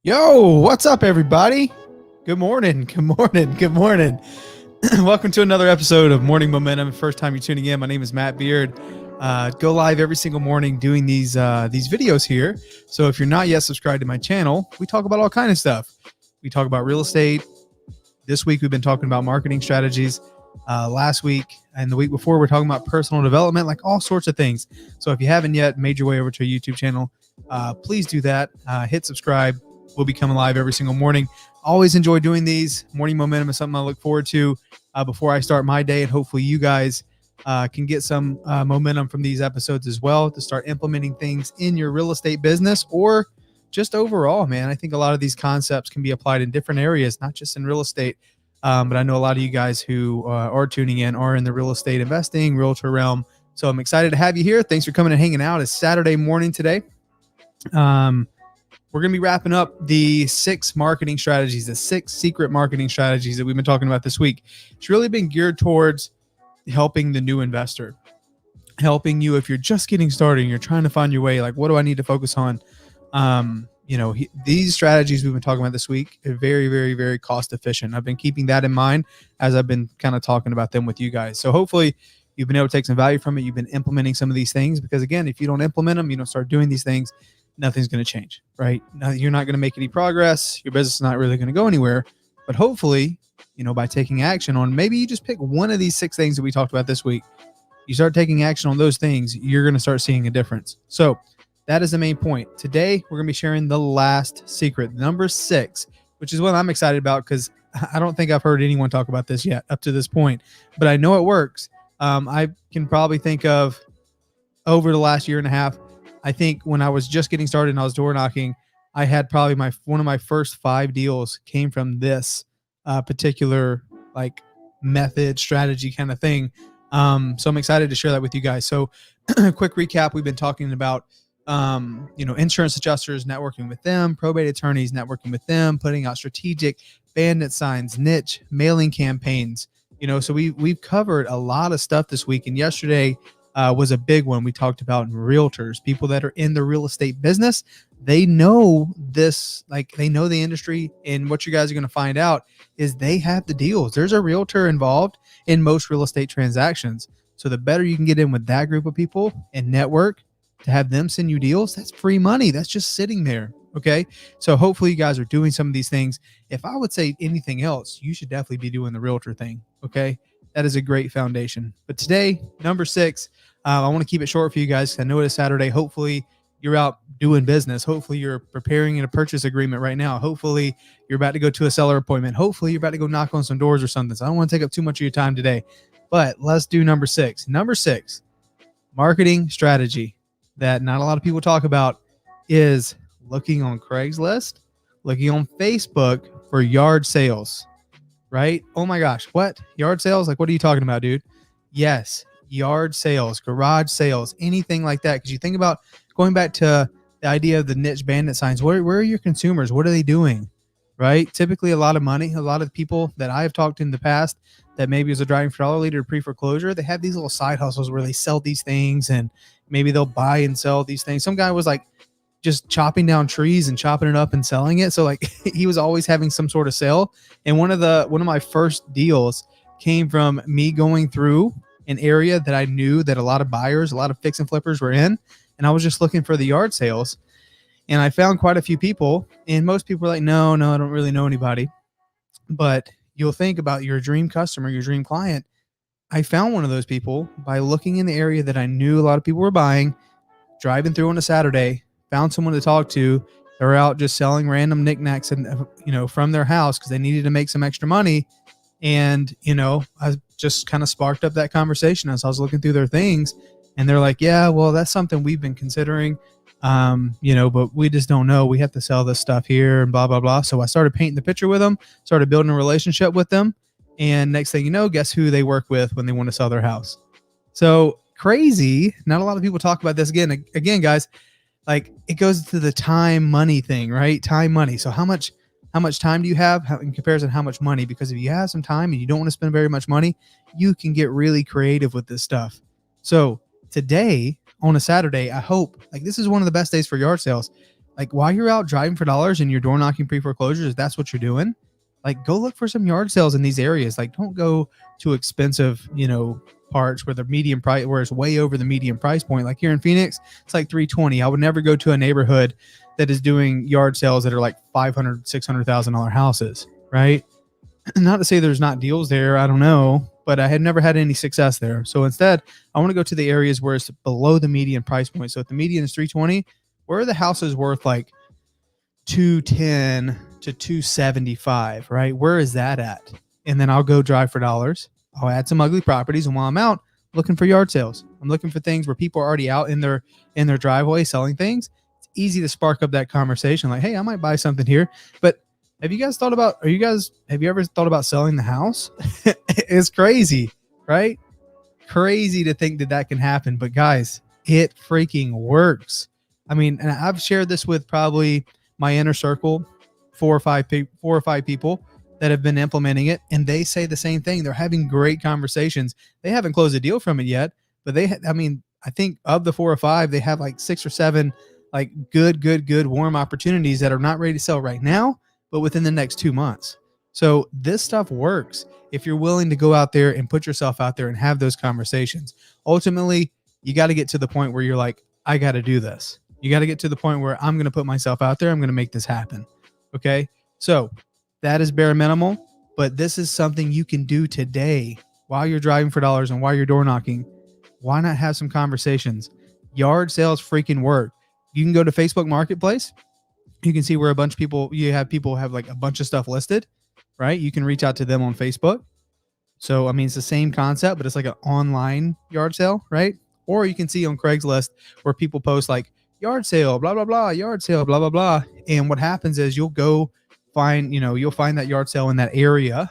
Yo, what's up, everybody? Good morning. Good morning. Good morning. Welcome to another episode of Morning Momentum. First time you're tuning in, my name is Matt Beard. Go live every single morning doing these videos here. So if you're not yet subscribed to my channel, we talk about all kind of stuff. We talk about real estate. This week we've been talking about marketing strategies. Last week and the week before we're talking about personal development, like all sorts of things. So if you haven't yet made your way over to a YouTube channel, please do that. Hit subscribe. We'll be coming live every single morning. Always enjoy doing these. Morning Momentum is something I look forward to before I start my day, and hopefully you guys can get some momentum from these episodes as well to start implementing things in your real estate business or just overall, man. I think a lot of these concepts can be applied in different areas, not just in real estate. But I know a lot of you guys who are tuning in are in the real estate investing, realtor realm. So I'm excited to have you here. Thanks for coming and hanging out. It's Saturday morning today. We're going to be wrapping up the 6 marketing strategies, the 6 secret marketing strategies that we've been talking about this week. It's really been geared towards helping the new investor, helping you if you're just getting started and you're trying to find your way, like, what do I need to focus on? These strategies we've been talking about this week are very, very, very cost efficient. I've been keeping that in mind as I've been kind of talking about them with you guys. So hopefully you've been able to take some value from it. You've been implementing some of these things because, again, if you don't implement them, you don't start doing these things, nothing's going to change, right? Now, you're not going to make any progress. Your business is not really going to go anywhere. But hopefully, by taking action on, maybe you just pick one of these 6 things that we talked about this week. You start taking action on those things, you're going to start seeing a difference. So that is the main point. Today, we're going to be sharing the last secret, number 6, which is what I'm excited about because I don't think I've heard anyone talk about this yet up to this point, but I know it works. I can probably think of over the last year and a half, I think when I was just getting started and I was door knocking, I had probably one of my first 5 deals came from this particular like method, strategy kind of thing. So I'm excited to share that with you guys. So quick recap, we've been talking about insurance adjusters, networking with them, probate attorneys, networking with them, putting out strategic bandit signs, niche mailing campaigns. So we've covered a lot of stuff this week. And yesterday was a big one. We talked about realtors, people that are in the real estate business. They know this, like they know the industry. And what you guys are going to find out is they have the deals. There's a realtor involved in most real estate transactions. So the better you can get in with that group of people and network to have them send you deals, that's free money. That's just sitting there. Okay. So hopefully you guys are doing some of these things. If I would say anything else, you should definitely be doing the realtor thing. Okay. That is a great foundation. But today, number 6, I want to keep it short for you guys because I know it is Saturday. Hopefully you're out doing business. Hopefully you're preparing a purchase agreement right now. Hopefully you're about to go to a seller appointment. Hopefully you're about to go knock on some doors or something. So I don't want to take up too much of your time today, but let's do number 6. Number 6, marketing strategy that not a lot of people talk about is looking on Craigslist, looking on Facebook for yard sales. Right? Oh my gosh. What? Yard sales? Like, what are you talking about, dude? Yes. Yard sales, garage sales, anything like that. Because you think about going back to the idea of the niche bandit signs. Where are your consumers? What are they doing? Right? Typically a lot of money. A lot of people that I've talked to in the past that maybe as a driving for dollar leader pre-foreclosure, they have these little side hustles where they sell these things and maybe they'll buy and sell these things. Some guy was like just chopping down trees and chopping it up and selling it. So like he was always having some sort of sale. And one of my first deals came from me going through an area that I knew that a lot of buyers, a lot of fix and flippers were in. And I was just looking for the yard sales and I found quite a few people, and most people are like, no, I don't really know anybody. But you'll think about your dream customer, your dream client. I found one of those people by looking in the area that I knew a lot of people were buying, driving through on a Saturday, found someone to talk to. They were out just selling random knickknacks and from their house because they needed to make some extra money. And I just kind of sparked up that conversation as I was looking through their things, and they're like, "Yeah, well, that's something we've been considering, but we just don't know. We have to sell this stuff here and blah blah blah." So I started painting the picture with them, started building a relationship with them, and next thing you know, guess who they work with when they want to sell their house? So crazy. Not a lot of people talk about this. Again, guys. Like, it goes to the time money thing, right? Time money. So how much time do you have in comparison to how much money? Because if you have some time and you don't want to spend very much money, you can get really creative with this stuff. So today on a Saturday, I hope, like, this is one of the best days for yard sales. Like while you're out driving for dollars and you're door knocking pre-foreclosures, if that's what you're doing, like go look for some yard sales in these areas. Like don't go to expensive, parts where the median price, where it's way over the median price point. Like here in Phoenix, it's like 320. I would never go to a neighborhood that is doing yard sales that are like $500,000, $600,000 houses, right? Not to say there's not deals there. I don't know, but I had never had any success there. So instead, I want to go to the areas where it's below the median price point. So if the median is 320, where are the houses worth like 210 to 275, right? Where is that at? And then I'll go drive for dollars. I'll add some ugly properties, and while I'm out looking for yard sales, I'm looking for things where people are already out in their driveway selling things. It's easy to spark up that conversation, like, hey, I might buy something here. But have you ever thought about selling the house? It's crazy, right? Crazy to think that can happen. But guys, it freaking works. I mean, and I've shared this with probably my inner circle, 4 or 5 people that have been implementing it, and they say the same thing. They're having great conversations. They haven't closed a deal from it yet, but I think of the 4 or 5, they have like 6 or 7 like good warm opportunities that are not ready to sell right now, but within the next 2 months. So this stuff works if you're willing to go out there and put yourself out there and have those conversations. Ultimately, you got to get to the point where you're like, I got to do this. You got to get to the point where I'm going to put myself out there. I'm going to make this happen. Okay. So that is bare minimal, but this is something you can do today while you're driving for dollars and while you're door knocking. Why not have some conversations? Yard sales freaking work. You can go to Facebook Marketplace. You can see where a bunch of people have like a bunch of stuff listed, right? You can reach out to them on Facebook. So, I mean, it's the same concept, but it's like an online yard sale, right? Or you can see on Craigslist where people post like yard sale, blah, blah, blah, yard sale, blah, blah, blah. And what happens is you'll find that yard sale in that area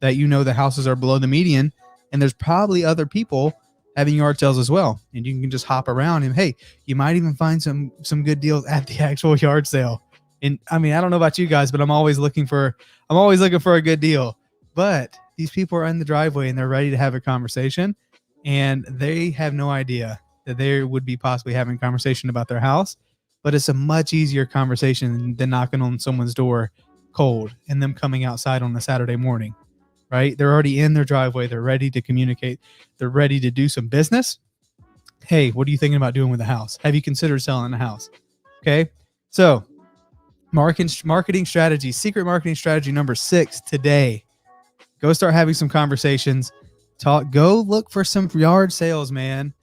that the houses are below the median. And there's probably other people having yard sales as well. And you can just hop around and, hey, you might even find some good deals at the actual yard sale. And I mean, I don't know about you guys, but I'm always looking for a good deal. But these people are in the driveway and they're ready to have a conversation, and they have no idea that they would be possibly having a conversation about their house. But it's a much easier conversation than knocking on someone's door cold and them coming outside on a Saturday morning, right? They're already in their driveway. They're ready to communicate. They're ready to do some business. Hey, what are you thinking about doing with the house? Have you considered selling the house? Okay. So marketing strategy, secret marketing strategy number 6 today. Go start having some conversations. Go look for some yard sales, man.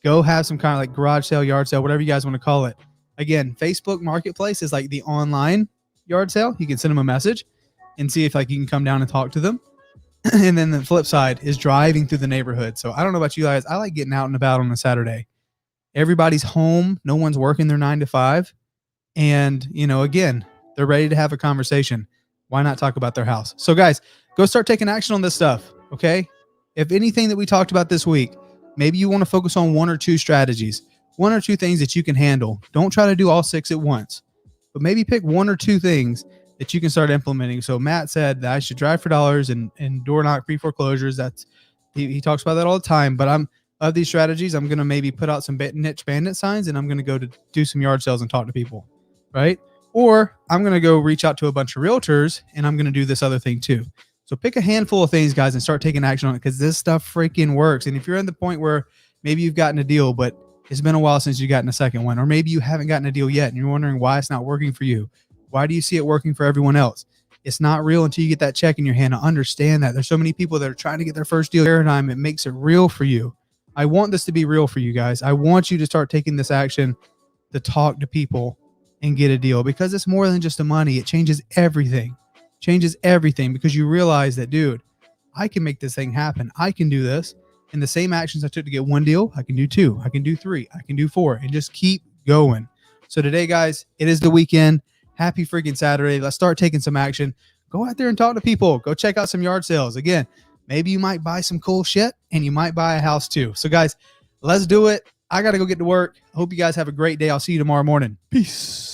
Go have some kind of like garage sale, yard sale, whatever you guys want to call it. Again, Facebook Marketplace is like the online yard sale. You can send them a message and see if like you can come down and talk to them. And then the flip side is driving through the neighborhood. So I don't know about you guys. I like getting out and about on a Saturday. Everybody's home. No one's working their 9 to 5. And, again, they're ready to have a conversation. Why not talk about their house? So guys, go start taking action on this stuff. Okay. If anything that we talked about this week, maybe you want to focus on 1 or 2 strategies, 1 or 2 things that you can handle. Don't try to do all 6 at once, but maybe pick 1 or 2 things that you can start implementing. So Matt said that I should drive for dollars and door knock pre-foreclosures. He talks about that all the time, but of these strategies, I'm going to maybe put out some niche bandit signs, and I'm going to go to do some yard sales and talk to people, right? Or I'm going to go reach out to a bunch of realtors, and I'm going to do this other thing too. So pick a handful of things, guys, and start taking action on it, because this stuff freaking works. And if you're at the point where maybe you've gotten a deal, but it's been a while since you've gotten a second one, or maybe you haven't gotten a deal yet and you're wondering why it's not working for you. Why do you see it working for everyone else? It's not real until you get that check in your hand. I understand that. There's so many people that are trying to get their first deal paradigm. It makes it real for you. I want this to be real for you guys. I want you to start taking this action to talk to people and get a deal, because it's more than just the money. It changes everything. Because you realize that, dude, I can make this thing happen. I can do this. And the same actions I took to get 1 deal, I can do 2, I can do 3, I can do 4, and just keep going. So today, guys, it is the weekend. Happy freaking Saturday. Let's start taking some action. Go out there and talk to people. Go check out some yard sales. Again, maybe you might buy some cool shit, and you might buy a house too. So guys, let's do it. I got to go get to work. I hope you guys have a great day. I'll see you tomorrow morning. Peace.